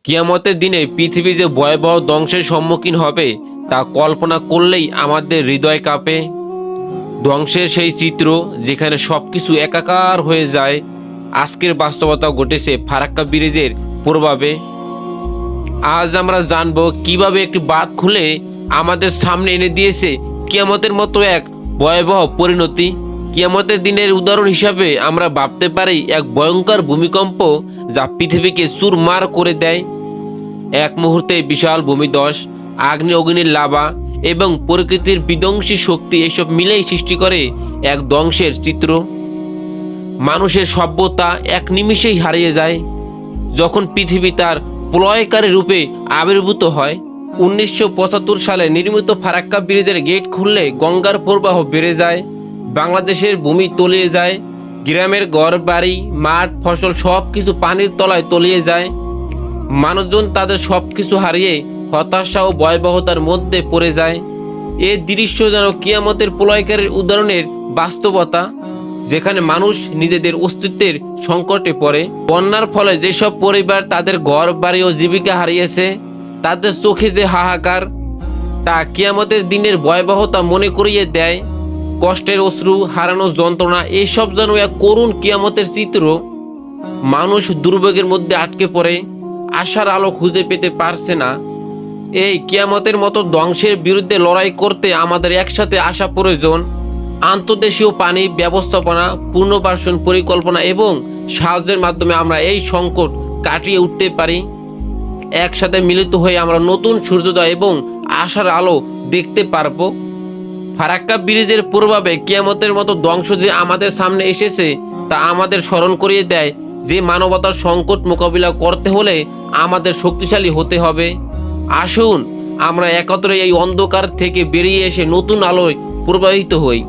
কিয়ামতের দিনে পৃথিবী যে ভয়াবহ ধ্বংসের সম্মুখীন হবে তা কল্পনা করলেই আমাদের হৃদয় কাঁপে। ধ্বংসের সেই চিত্র যেখানে সবকিছু একাকার হয়ে যায়, আজকের বাস্তবতা ঘটেছে ফারাক্কা ব্রিজের প্রভাবে। আজ আমরা জানবো কিভাবে একটি বাঁধ খুলে আমাদের সামনে এনে দিয়েছে কিয়ামতের মতো এক ভয়াবহ পরিণতি। কিয়ামতের দিনের উদাহরণ হিসাবে আমরা ভাবতে পারি এক ভয়ঙ্কর ভূমিকম্প যা পৃথিবীকে চুরমার করে দেয়। এক মুহূর্তে বিশাল ভূমিধস, অগ্নির লাভা এবং প্রকৃতির বিধ্বংসী শক্তি এসব মিলেই সৃষ্টি করে এক ধ্বংসের চিত্র। মানুষের সভ্যতা এক নিমিষেই হারিয়ে যায় যখন পৃথিবী তার প্রলয়কারী রূপে আবির্ভূত হয়। 1975 সালে নির্মিত ফারাক্কা ব্রিজের গেট খুললে গঙ্গার প্রবাহ বেড়ে যায়, বাংলাদেশের ভূমি তলিয়ে যায়, গ্রামের ঘর বাড়ি মাঠ ফসল সব কিছু পানির তলায় তলিয়ে যায়। মানুষজন তাদের সব কিছু হারিয়ে হতাশা ও ভয়াবহতার মধ্যে পড়ে যায়। এই দৃশ্য যেন কিয়ামতের প্রলয়কারীর উদাহরণের বাস্তবতা, যেখানে মানুষ নিজেদের অস্তিত্বের সংকটে পড়ে। বন্যার ফলে যেসব পরিবার তাদের ঘর বাড়ি ও জীবিকা হারিয়েছে, তাদের চোখে যে হাহাকার, তা কিয়ামতের দিনের ভয়াবহতা মনে করিয়ে দেয়। কষ্টের অশ্রু, হারানোর যন্ত্রণা, এসব যেন এক করুণ কিয়ামতের চিত্র। মানুষ দুর্ভোগের মধ্যে আটকে পড়ে, আশার আলো খুঁজে পেতে পারছে না। এই কিয়ামতের মতো ধ্বংসের বিরুদ্ধে লড়াই করতে আমাদের একসাথে আসা প্রয়োজন। আন্তর্দেশীয় পানি ব্যবস্থাপনা, পুনর্বাসন পরিকল্পনা এবং সাহায্যের মাধ্যমে আমরা এই সংকট কাটিয়ে উঠতে পারি। একসাথে মিলিত হয়ে আমরা নতুন সূর্যোদয় এবং আশার আলো দেখতে পারবো। ফারাক্কা ব্রিজের প্রভাবে কিয়ামতের মতো ধ্বংস যে আমাদের সামনে এসেছে তা আমাদের স্মরণ করিয়ে দেয় যে মানবতার সংকট মোকাবিলা করতে হলে আমাদের শক্তিশালী হতে হবে। আসুন আমরা একত্রে এই অন্ধকার থেকে বেরিয়ে এসে নতুন আলোয় প্রবাহিত হই।